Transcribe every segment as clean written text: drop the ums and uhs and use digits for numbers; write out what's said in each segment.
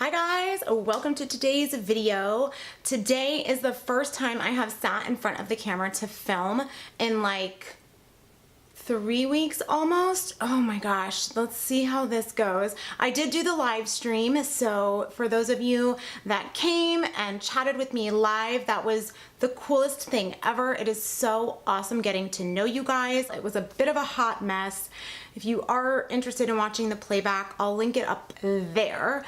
Hi guys, welcome to today's video. Today is the first time I have sat in front of the camera to film in like 3 weeks almost. Oh my gosh, let's see how this goes. I did do the live stream, so for those of you that came and chatted with me live, that was the coolest thing ever. It is so awesome getting to know you guys. It was a bit of a hot mess. If you are interested in watching the playback, I'll link it up there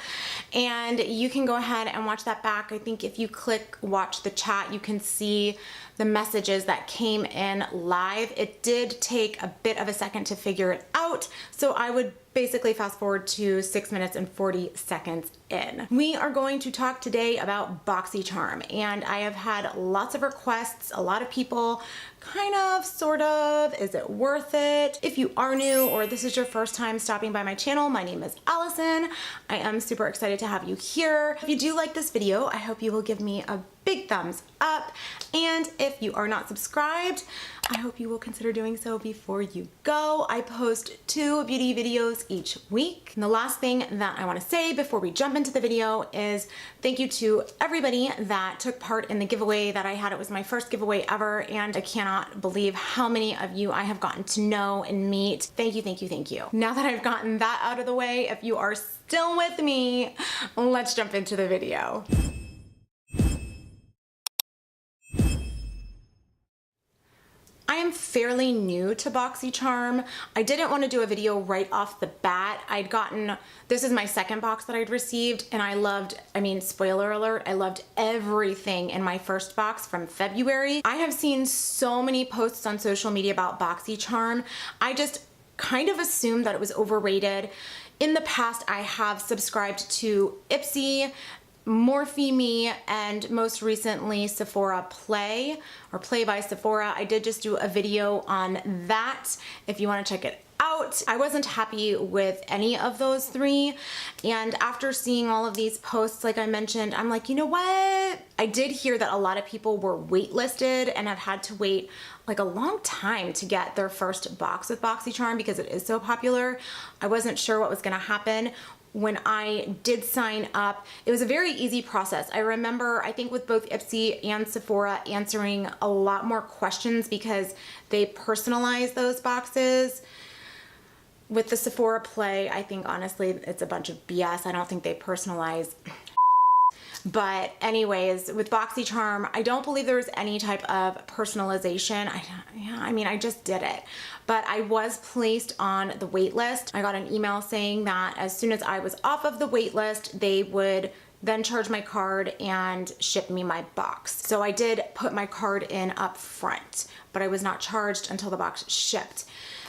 and you can go ahead and watch that back. I think if you click watch the chat, you can see the messages that came in live. It did take a bit of a second to figure it out, so I would basically fast forward to 6 minutes and 40 seconds in. We are going to talk today about BoxyCharm, and I have had lots of requests, a lot of people kind of, sort of, is it worth it? If you are new or this is your first time stopping by my channel, my name is Allison. I am super excited to have you here. If you do like this video, I hope you will give me a big thumbs up, and if you are not subscribed, I hope you will consider doing so before you go. I post 2 beauty videos each week. And the last thing that I want to say before we jump into the video is thank you to everybody that took part in the giveaway that I had. It was my first giveaway ever, and I cannot believe how many of you I have gotten to know and meet. Thank you, thank you, thank you. Now that I've gotten that out of the way, if you are still with me, let's jump into the video. I am fairly new to BoxyCharm. I didn't want to do a video right off the bat. This is my second box that I'd received, and I mean, spoiler alert, I loved everything in my first box from February. I have seen so many posts on social media about BoxyCharm. I just kind of assumed that it was overrated. In the past, I have subscribed to Ipsy, Morphe Me, and most recently Sephora Play, or Play by Sephora. I did just do a video on that if you want to check it out. I wasn't happy with any of those 3, and after seeing all of these posts, like I mentioned, I'm like, you know what? I did hear that a lot of people were waitlisted and have had to wait like a long time to get their first box with BoxyCharm because it is so popular. I wasn't sure what was going to happen. When I did sign up, it was a very easy process. I remember, I think with both Ipsy and Sephora, answering a lot more questions because they personalize those boxes. With the Sephora Play, I think honestly it's a bunch of BS. I don't think they personalize. But anyways, with BoxyCharm, I don't believe there was any type of personalization. I mean, I just did it. But I was placed on the wait list. I got an email saying that as soon as I was off of the wait list, they would then charge my card and ship me my box. So I did put my card in up front, but I was not charged until the box shipped.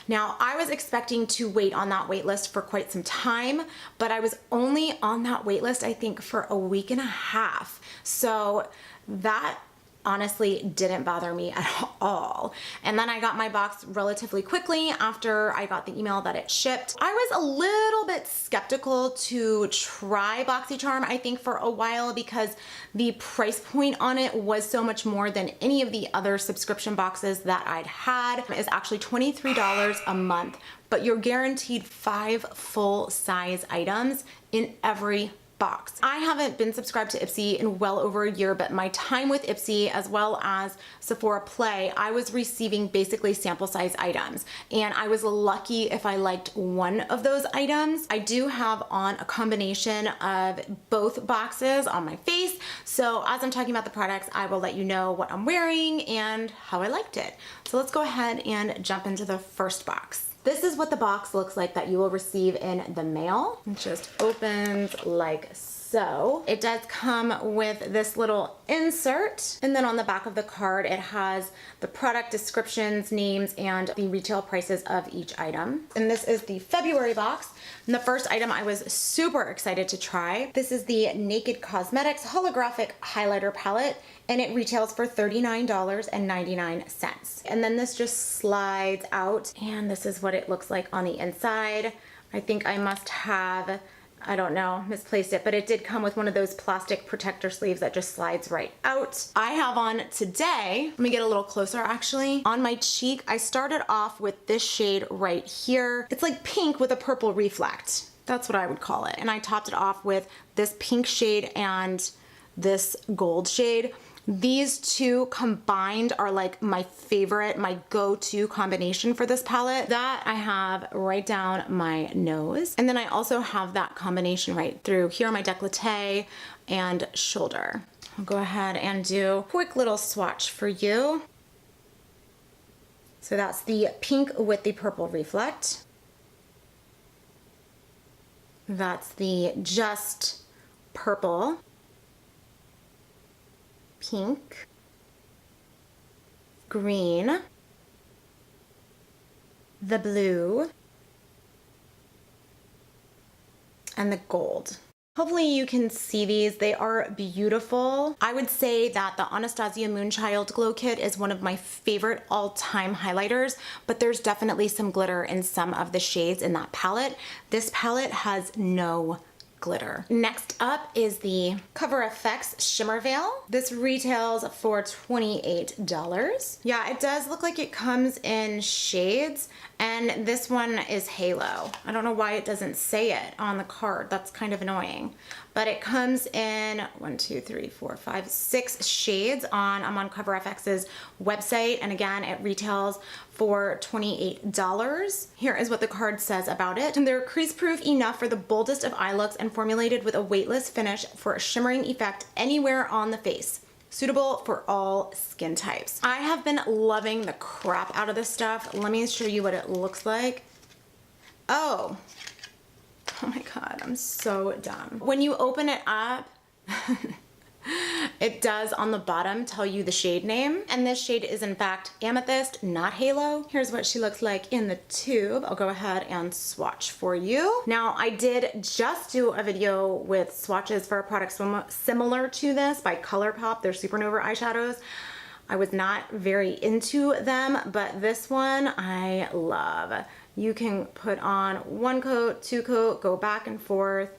Now, I was expecting to wait on that wait list for quite some time, but I was only on that wait list, I think, for a week and a half. So that honestly didn't bother me at all. And then I got my box relatively quickly after I got the email that it shipped. I was a little bit skeptical to try BoxyCharm, I think, for a while because the price point on it was so much more than any of the other subscription boxes that I'd had. It's actually $23 a month, but you're guaranteed 5 full-size items in every box. I haven't been subscribed to Ipsy in well over a year, but my time with Ipsy as well as Sephora Play, I was receiving basically sample size items, and I was lucky if I liked one of those items. I do have on a combination of both boxes on my face, so as I'm talking about the products, I will let you know what I'm wearing and how I liked it. So let's go ahead and jump into the first box. This is what the box looks like that you will receive in the mail. It just opens like so. It does come with this little insert, and then on the back of the card it has the product descriptions, names, and the retail prices of each item. And this is the February box. And the first item I was super excited to try. This is the Naked Cosmetics Holographic Highlighter Palette, and it retails for $39.99. And then this just slides out, and this is what it looks like on the inside. I think I must have, I don't know, misplaced it, but it did come with one of those plastic protector sleeves that just slides right out. I have on today, let me get a little closer actually, on my cheek, I started off with this shade right here. It's like pink with a purple reflect. That's what I would call it. And I topped it off with this pink shade and this gold shade. These two combined are like my favorite, my go-to combination for this palette. That I have right down my nose. And then I also have that combination right through here on my décolleté and shoulder. I'll go ahead and do a quick little swatch for you. So that's the pink with the purple reflect. That's the just purple, pink, green, the blue, and the gold. Hopefully you can see these. They are beautiful. I would say that the Anastasia Moonchild Glow Kit is one of my favorite all-time highlighters, but there's definitely some glitter in some of the shades in that palette. This palette has no glitter. Next up is the Cover FX Shimmer Veil. This retails for $28. Yeah, it does look like it comes in shades, and this one is Halo. I don't know why it doesn't say it on the card. That's kind of annoying. But it comes in 1, 2, 3, 4, 5, 6 shades I'm on Cover FX's website, and again, it retails for $28. Here is what the card says about it. And they're crease proof enough for the boldest of eye looks and formulated with a weightless finish for a shimmering effect anywhere on the face. Suitable for all skin types. I have been loving the crap out of this stuff. Let me show you what it looks like. Oh my God, I'm so dumb. When you open it up, it does on the bottom tell you the shade name. And this shade is in fact Amethyst, not Halo. Here's what she looks like in the tube. I'll go ahead and swatch for you. Now, I did just do a video with swatches for a product similar to this by ColourPop. They're Supernova eyeshadows. I was not very into them, but this one I love. You can put on 1 coat, 2 coat, go back and forth.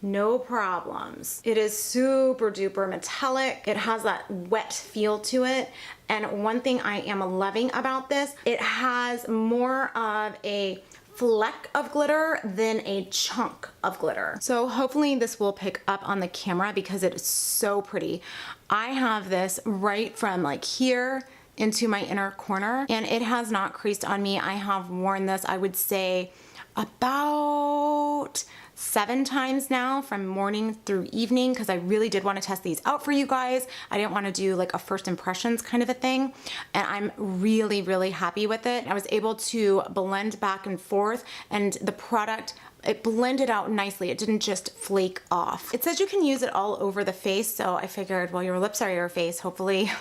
No problems. It is super duper metallic. It has that wet feel to it. And one thing I am loving about this, it has more of a fleck of glitter than a chunk of glitter. So hopefully this will pick up on the camera because it is so pretty. I have this right from like here into my inner corner, and it has not creased on me. I have worn this, I would say, about 7 times now from morning through evening, because I really did want to test these out for you guys. I didn't want to do like a first impressions kind of a thing, and I'm really, really happy with it. I was able to blend back and forth, and the product, it blended out nicely. It didn't just flake off. It says you can use it all over the face, so I figured, well, your lips are your face, hopefully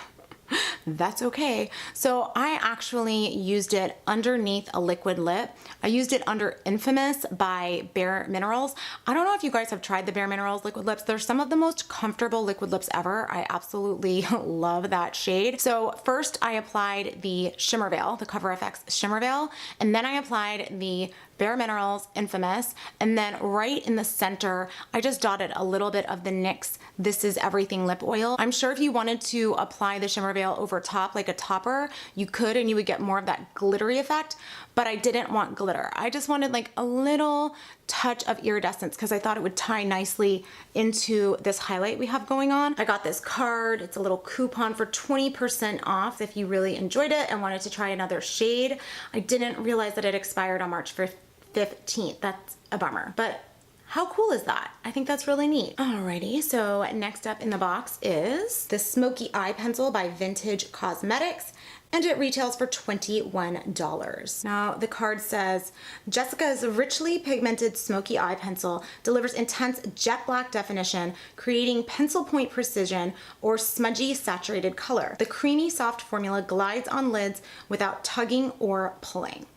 that's okay. So I actually used it underneath a liquid lip. I used it under Infamous by Bare Minerals. I don't know if you guys have tried the Bare Minerals liquid lips. They're some of the most comfortable liquid lips ever. I absolutely love that shade. So first I applied the Shimmer Veil, the Cover FX Shimmer Veil, and then I applied the Bare Minerals Infamous, and then right in the center, I just dotted a little bit of the NYX This Is Everything lip oil. I'm sure if you wanted to apply the shimmer veil over top like a topper, you could, and you would get more of that glittery effect, but I didn't want glitter. I just wanted like a little touch of iridescence because I thought it would tie nicely into this highlight we have going on. I got this card. It's a little coupon for 20% off if you really enjoyed it and wanted to try another shade. I didn't realize that it expired on March 15th. That's a bummer, but how cool is that? I think that's really neat. Alrighty, so next up in the box is the Smoky Eye Pencil by Vintage Cosmetics, and it retails for $21. Now the card says, Jessica's richly pigmented smoky eye pencil delivers intense jet black definition, creating pencil point precision or smudgy saturated color. The creamy soft formula glides on lids without tugging or pulling.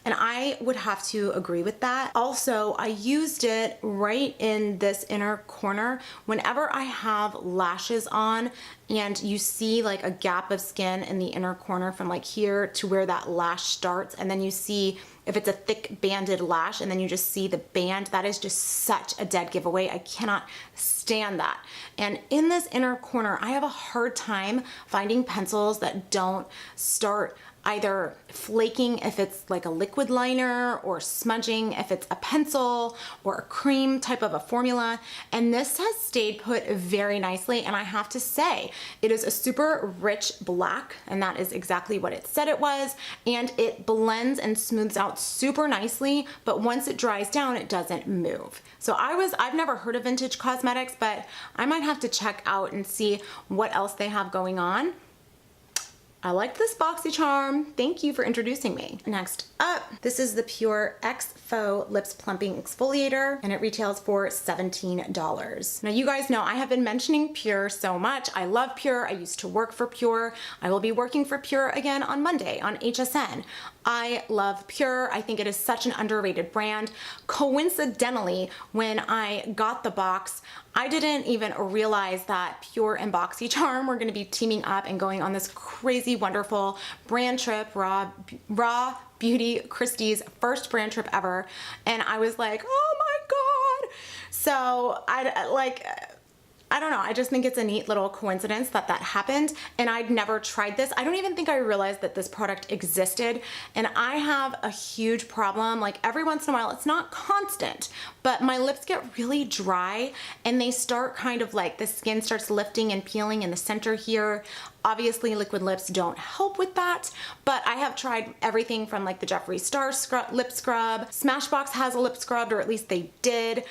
And I would have to agree with that. Also, I used it right in this inner corner. Whenever I have lashes on and you see like a gap of skin in the inner corner from like here to where that lash starts, and then you see if it's a thick banded lash and then you just see the band, that is just such a dead giveaway. I cannot stand that. And in this inner corner, I have a hard time finding pencils that don't start either flaking if it's like a liquid liner, or smudging if it's a pencil or a cream type of a formula. And this has stayed put very nicely, and I have to say it is a super rich black, and that is exactly what it said it was, and it blends and smooths out super nicely, but once it dries down it doesn't move. So I've never heard of Vintage Cosmetics, but I might have to check out and see what else they have going on. I like this BoxyCharm. Thank you for introducing me. Next up, this is the Pure X Faux Lips Plumping Exfoliator, and it retails for $17. Now you guys know I have been mentioning Pure so much. I love Pure. I used to work for Pure. I will be working for Pure again on Monday on HSN. I love Pure. I think it is such an underrated brand. Coincidentally, when I got the box, I didn't even realize that Pure and BoxyCharm were gonna be teaming up and going on this crazy, wonderful brand trip, Raw Beauty Christie's first brand trip ever. And I was like, oh my God. So I don't know, I just think it's a neat little coincidence that that happened, and I'd never tried this. I don't even think I realized that this product existed, and I have a huge problem. Like every once in a while, it's not constant, but my lips get really dry and they start kind of like the skin starts lifting and peeling in the center here. Obviously liquid lips don't help with that, but I have tried everything from like the Jeffree Star lip scrub. Smashbox has a lip scrub, or at least they did,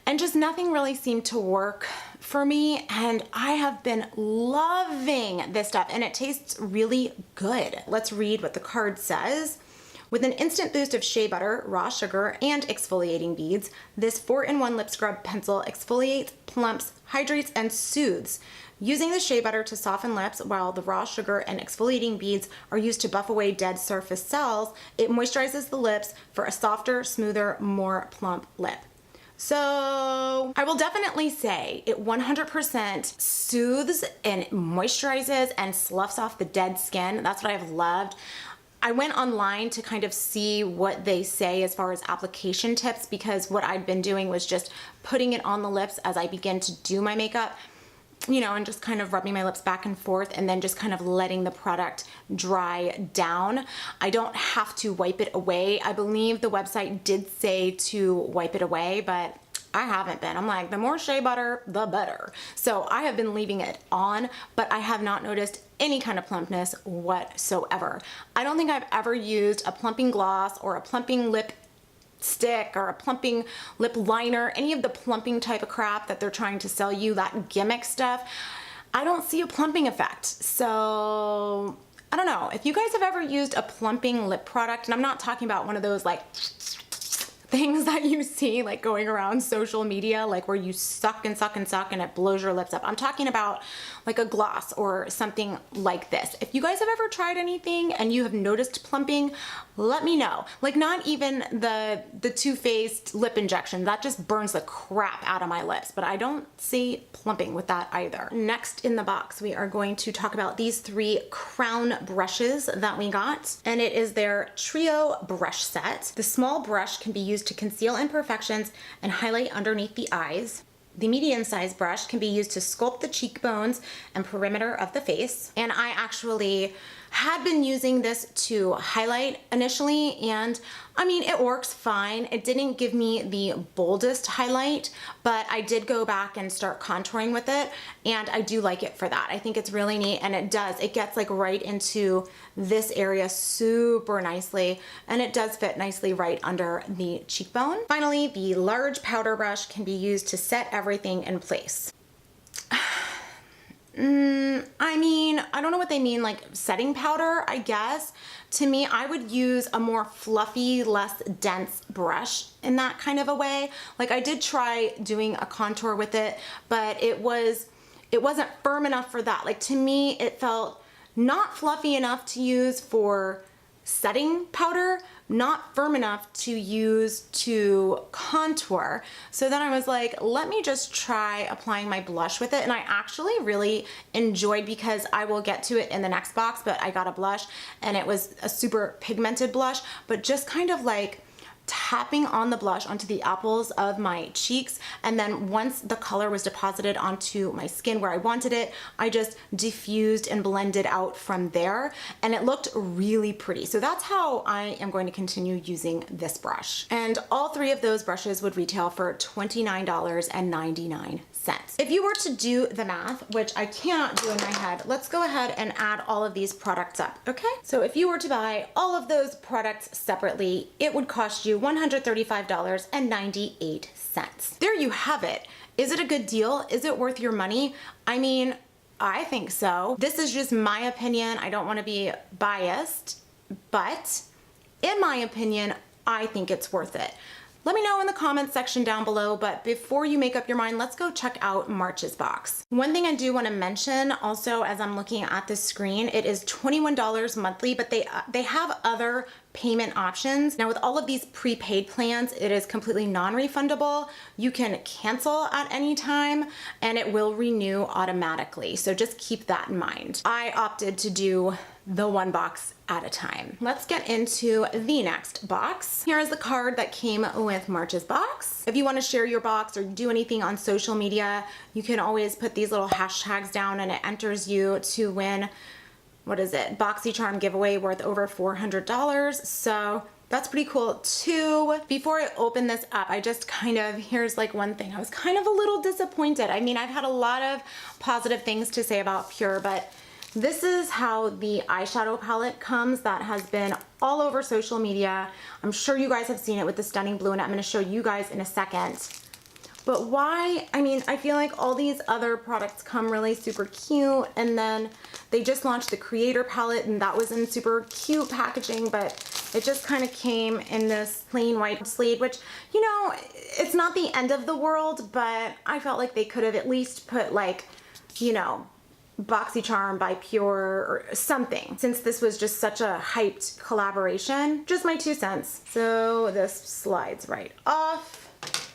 and just nothing really seemed to work for me, and I have been loving this stuff, and it tastes really good. Let's read what the card says. With an instant boost of shea butter, raw sugar, and exfoliating beads, this 4-in-1 lip scrub pencil exfoliates, plumps, hydrates, and soothes. Using the shea butter to soften lips while the raw sugar and exfoliating beads are used to buff away dead surface cells, it moisturizes the lips for a softer, smoother, more plump lip. So I will definitely say it 100% soothes and moisturizes and sloughs off the dead skin. That's what I've loved. I went online to kind of see what they say as far as application tips, because what I'd been doing was just putting it on the lips as I begin to do my makeup, you know, and just kind of rubbing my lips back and forth, and then just kind of letting the product dry down. I don't have to wipe it away. I believe the website did say to wipe it away, but I haven't been. I'm like, the more shea butter, the better. So I have been leaving it on, but I have not noticed any kind of plumpness whatsoever. I don't think I've ever used a plumping gloss or a plumping lip stick or a plumping lip liner, any of the plumping type of crap that they're trying to sell you, that gimmick stuff. I don't see a plumping effect. So I don't know. If you guys have ever used a plumping lip product, and I'm not talking about one of those like things that you see like going around social media, like where you suck and suck and suck and it blows your lips up. I'm talking about like a gloss or something like this. If you guys have ever tried anything and you have noticed plumping, let me know. Like not even the Too Faced lip injection, that just burns the crap out of my lips, but I don't see plumping with that either. Next in the box, we are going to talk about these 3 crown brushes that we got, and it is their trio brush set. The small brush can be used to conceal imperfections and highlight underneath the eyes. The medium-sized brush can be used to sculpt the cheekbones and perimeter of the face. And I actually had been using this to highlight initially, and I mean, it works fine. It didn't give me the boldest highlight, but I did go back and start contouring with it, and I do like it for that. I think it's really neat, and it gets like right into this area super nicely, and it does fit nicely right under the cheekbone. Finally, the large powder brush can be used to set everything in place. I mean, I don't know what they mean, like setting powder, I guess. To me, I would use a more fluffy, less dense brush in that kind of a way. Like I did try doing a contour with it, but it wasn't firm enough for that. Like to me, it felt not fluffy enough to use for setting powder, not firm enough to use to contour. So then I was like, let me just try applying my blush with it. And I actually really enjoyed, because I will get to it in the next box, but I got a blush and it was a super pigmented blush, but just kind of like tapping on the blush onto the apples of my cheeks, and then once the color was deposited onto my skin where I wanted it, I just diffused and blended out from there, and it looked really pretty. So that's how I am going to continue using this brush. And all three of those brushes would retail for $29.99. If you were to do the math, which I cannot do in my head, let's go ahead and add all of these products up, okay? So if you were to buy all of those products separately, it would cost you $135.98. There you have it. Is it a good deal? Is it worth your money? I mean, I think so. This is just my opinion. I don't want to be biased, but in my opinion, I think it's worth it. Let me know in the comments section down below, but before you make up your mind, let's go check out March's box. One thing I do want to mention also, as I'm looking at this screen, it is $21 monthly, but they have other payment options. Now with all of these prepaid plans, it is completely non-refundable. You can cancel at any time and it will renew automatically. So just keep that in mind. I opted to do the one box at a time. Let's get into the next box. Here is the card that came with March's box. If you want to share your box or do anything on social media, you can always put these little hashtags down and it enters you to win, what is it, BoxyCharm giveaway worth over $400. So that's pretty cool too. Before I open this up, I just here's like one thing. I was kind of a little disappointed. I mean, I've had a lot of positive things to say about Pure, but this is how the eyeshadow palette comes. That has been all over social media. I'm sure you guys have seen it with the stunning blue, and I'm gonna show you guys in a second. But why? I mean, I feel like all these other products come really super cute, and then they just launched the creator palette and that was in super cute packaging, but it just kind of came in this plain white sleeve, which, you know, it's not the end of the world, but I felt like they could have at least put like, you know, BoxyCharm by Pure or something, since this was just such a hyped collaboration. Just my 2 cents. So this slides right off.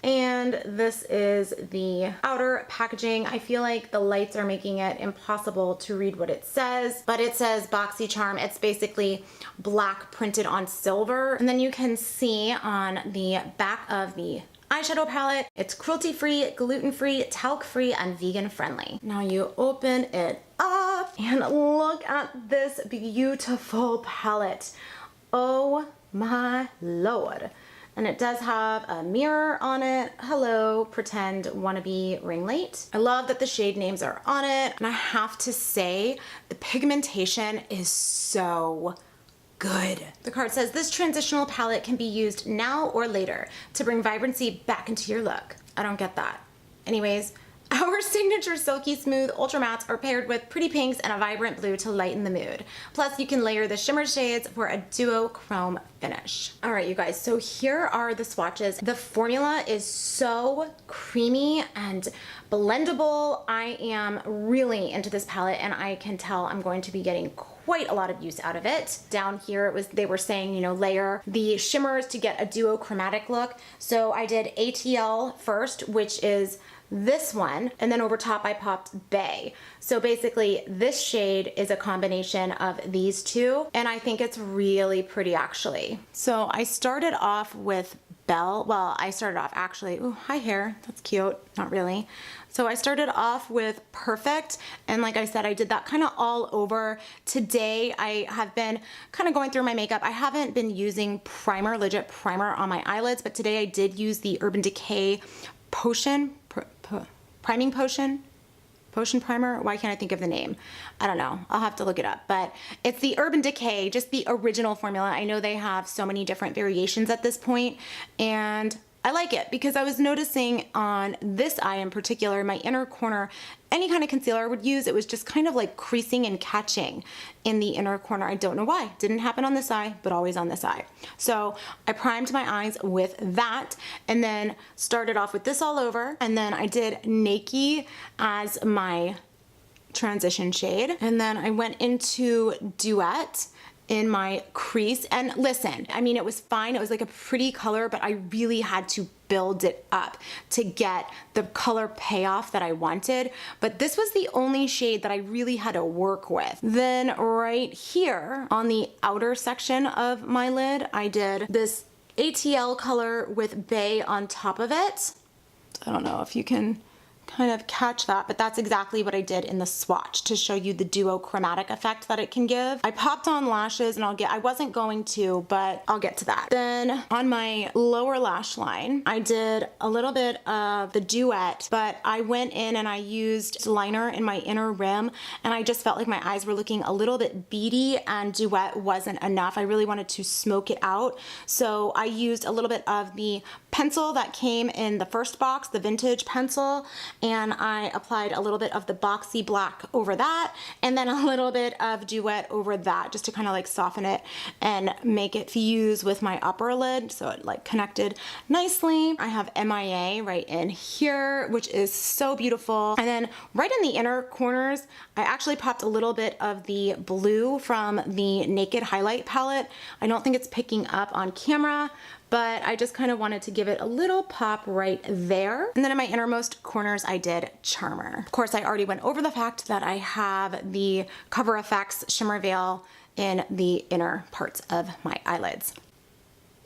And this is the outer packaging. I feel like the lights are making it impossible to read what it says, but it says BoxyCharm. It's basically black printed on silver. And then you can see on the back of the eyeshadow palette, it's cruelty-free, gluten-free, talc-free, and vegan-friendly. Now you open it up and look at this beautiful palette. Oh my Lord. And it does have a mirror on it. Hello, pretend wannabe ring light. I love that the shade names are on it. And I have to say, the pigmentation is so good. The card says, this transitional palette can be used now or later to bring vibrancy back into your look. I don't get that. Anyways, our signature silky smooth ultra mattes are paired with pretty pinks and a vibrant blue to lighten the mood. Plus you can layer the shimmer shades for a duochrome finish. All right, you guys, so here are the swatches. The formula is so creamy and blendable. I am really into this palette and I can tell I'm going to be getting quite a lot of use out of it. Down here, they were saying, you know, layer the shimmers to get a duochromatic look. So I did ATL first, which is this one, and then over top I popped Bay. So basically this shade is a combination of these two, and I think it's really pretty actually. So I started off with Belle. Well, I started off actually, ooh, hi hair, that's cute, not really. So I started off with Perfect, and like I said, I did that kind of all over. Today I have been kind of going through my makeup. I haven't been using primer, legit primer on my eyelids, but today I did use the Urban Decay Potion, priming potion primer. Why can't I think of the name? I don't know. I'll have to look it up. But it's the Urban Decay, just the original formula. I know they have so many different variations at this point, and I like it because I was noticing on this eye in particular, my inner corner, any kind of concealer I would use, it was just kind of like creasing and catching in the inner corner. I don't know why. Didn't happen on this eye, but always on this eye. So I primed my eyes with that and then started off with this all over. And then I did Naked as my transition shade. And then I went into Duet in my crease. And listen, I mean, it was fine. It was like a pretty color, but I really had to build it up to get the color payoff that I wanted. But this was the only shade that I really had to work with. Then right here on the outer section of my lid, I did this ATL color with Bay on top of it. I don't know if you can kind of catch that, but that's exactly what I did in the swatch to show you the duochromatic effect that it can give. I popped on lashes and I wasn't going to, but I'll get to that. Then on my lower lash line, I did a little bit of the Duet, but I went in and I used liner in my inner rim, and I just felt like my eyes were looking a little bit beady and Duet wasn't enough. I really wanted to smoke it out. So I used a little bit of the pencil that came in the first box, the vintage pencil, and I applied a little bit of the Boxy Black over that, and then a little bit of Duet over that, just to kind of like soften it and make it fuse with my upper lid, so it like connected nicely. I have MIA right in here, which is so beautiful. And then right in the inner corners, I actually popped a little bit of the blue from the Naked Highlight palette. I don't think it's picking up on camera, but I just kind of wanted to give it a little pop right there. And then in my innermost corners, I did Charmer. Of course, I already went over the fact that I have the Cover FX Shimmer Veil in the inner parts of my eyelids.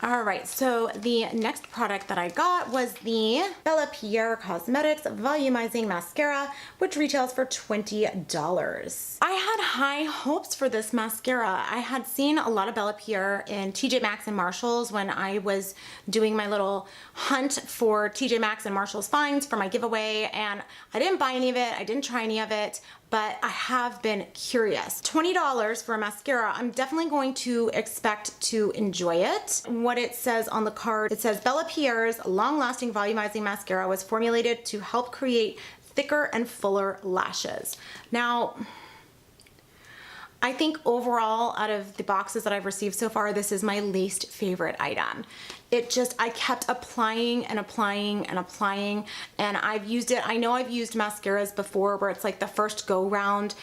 All right, so the next product that I got was the Bella Pierre Cosmetics Volumizing Mascara, which retails for $20. I had high hopes for this mascara. I had seen a lot of Bella Pierre in TJMAXX and Marshalls when I was doing my little hunt for TJMAXX and Marshalls finds for my giveaway, and I didn't buy any of it, I didn't try any of it, but I have been curious. $20 for a mascara, I'm definitely going to expect to enjoy it. What it says on the card, it says Bella Pierre's long-lasting volumizing mascara was formulated to help create thicker and fuller lashes. Now, I think overall, out of the boxes that I've received so far, this is my least favorite item. I kept applying and applying and applying, and I've used it. I know I've used mascaras before where it's like the first go round,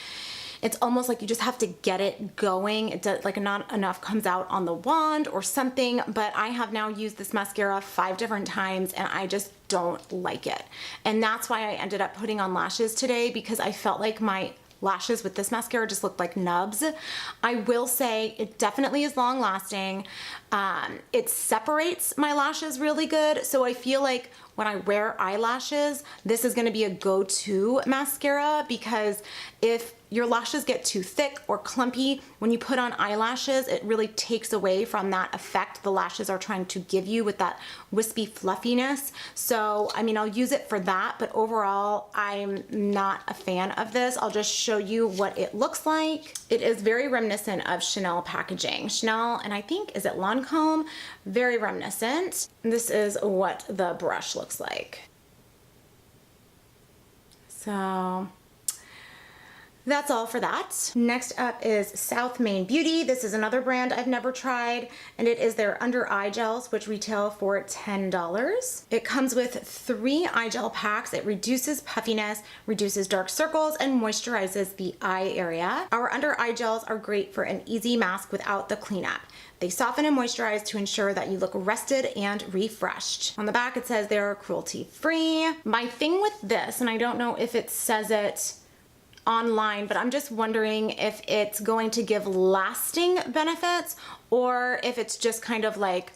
it's almost like you just have to get it going. It does, like not enough comes out on the wand or something, but I have now used this mascara 5 different times and I just don't like it. And that's why I ended up putting on lashes today, because I felt like my lashes with this mascara just looked like nubs. I will say it definitely is long lasting. It separates my lashes really good, so I feel like when I wear eyelashes, this is gonna be a go-to mascara, because if your lashes get too thick or clumpy, when you put on eyelashes, it really takes away from that effect the lashes are trying to give you with that wispy fluffiness. So, I mean, I'll use it for that, but overall, I'm not a fan of this. I'll just show you what it looks like. It is very reminiscent of Chanel packaging. Chanel, and I think, is it Lancome? Very reminiscent. This is what the brush looks like. So, that's all for that. Next up is South Main Beauty. This is another brand I've never tried, and it is their under eye gels, which retail for $10. It comes with 3 eye gel packs. It reduces puffiness, reduces dark circles, and moisturizes the eye area. Our under eye gels are great for an easy mask without the cleanup. They soften and moisturize to ensure that you look rested and refreshed. On the back it says they're cruelty-free. My thing with this, and I don't know if it says it online, but I'm just wondering if it's going to give lasting benefits or if it's just kind of like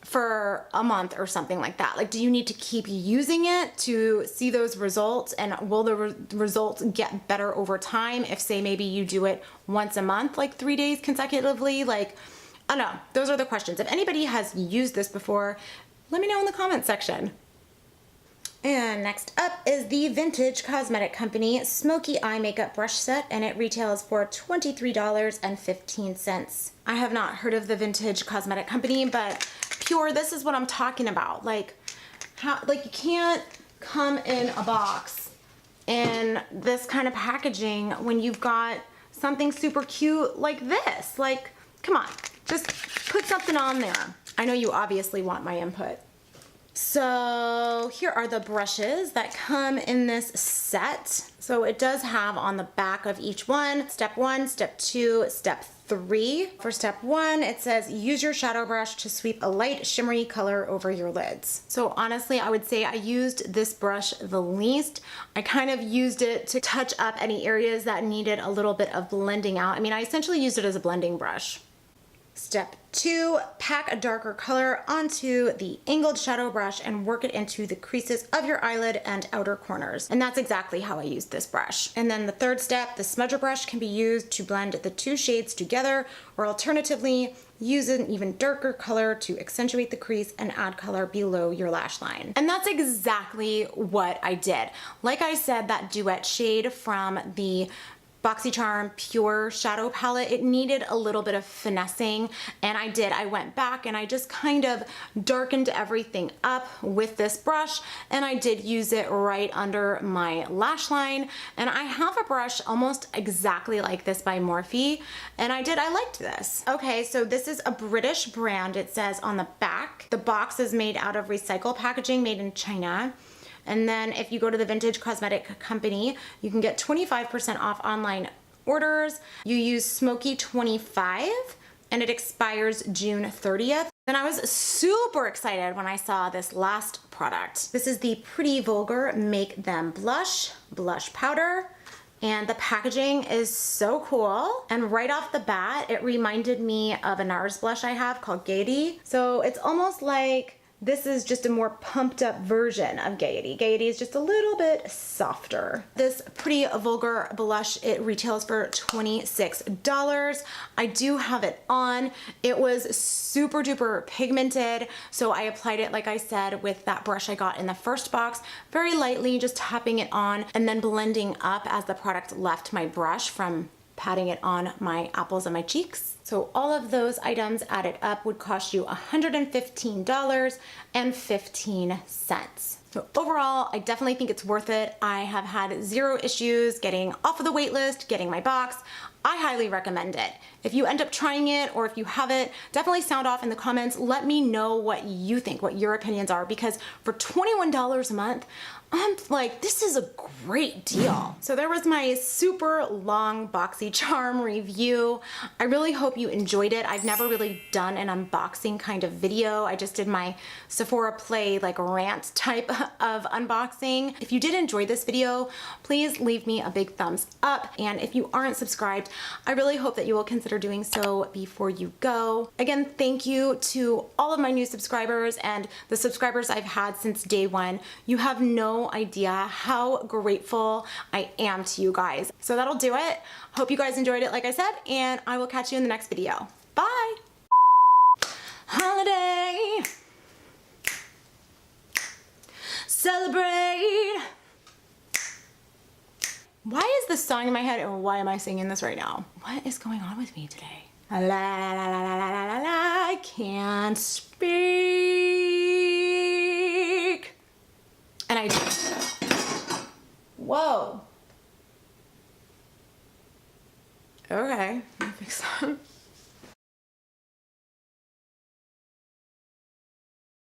for a month or something like that. Like, do you need to keep using it to see those results, and will the results get better over time if, say, maybe you do it once a month, like 3 days consecutively? Like, I don't know. Those are the questions. If anybody has used this before, let me know in the comment section. And next up is the Vintage Cosmetic Company Smoky Eye Makeup Brush Set, and it retails for $23.15. I have not heard of the Vintage Cosmetic Company, but pure, this is what I'm talking about. Like, you can't come in a box in this kind of packaging when you've got something super cute like this. Like, come on, just put something on there. I know you obviously want my input. So here are the brushes that come in this set. So it does have on the back of each one, step 1, step 2, step 3. For step 1, it says use your shadow brush to sweep a light shimmery color over your lids. So honestly, I would say I used this brush the least. I kind of used it to touch up any areas that needed a little bit of blending out. I mean, I essentially used it as a blending brush. Step 2, pack a darker color onto the angled shadow brush and work it into the creases of your eyelid and outer corners. And that's exactly how I used this brush. And then the third step, the smudger brush can be used to blend the two shades together, or alternatively, use an even darker color to accentuate the crease and add color below your lash line. And that's exactly what I did. Like I said, that duet shade from the BoxyCharm Pure Shadow Palette, it needed a little bit of finessing, and I did. I went back and I just kind of darkened everything up with this brush, and I did use it right under my lash line. And I have a brush almost exactly like this by Morphe, and I liked this. Okay, so this is a British brand, it says on the back. The box is made out of recycled packaging made in China. And then if you go to the Vintage Cosmetic Company, you can get 25% off online orders. You use Smoky 25 and it expires June 30th. And I was super excited when I saw this last product. This is the Pretty Vulgar Make Them Blush powder. And the packaging is so cool. And right off the bat, it reminded me of a NARS blush I have called Gaiety. So it's almost like this is just a more pumped up version of Gaiety. Gaiety is just a little bit softer. This Pretty Vulgar blush, it retails for $26. I do have it on. It was super duper pigmented, so I applied it, like I said, with that brush I got in the first box, very lightly, just tapping it on and then blending up as the product left my brush from patting it on my apples and my cheeks. So all of those items added up would cost you $115.15. So overall, I definitely think it's worth it. I have had zero issues getting off of the wait list, getting my box. I highly recommend it. If you end up trying it or if you haven't, definitely sound off in the comments. Let me know what you think, what your opinions are, because for $21 a month, I'm like, this is a great deal. So there was my super long BoxyCharm review. I really hope you enjoyed it. I've never really done an unboxing kind of video. I just did my Sephora Play like rant type of unboxing. If you did enjoy this video, please leave me a big thumbs up. And if you aren't subscribed, I really hope that you will consider doing so before you go. Again, thank you to all of my new subscribers and the subscribers I've had since day one. You have no idea how grateful I am to you guys. So that'll do it. Hope you guys enjoyed it, like I said, and I will catch you in the next video. Bye! Holiday! Celebrate! Why is this song in my head and why am I singing this right now? What is going on with me today? La la la la la la la la, I can't speak. And I do. Whoa. Okay, let me fix that.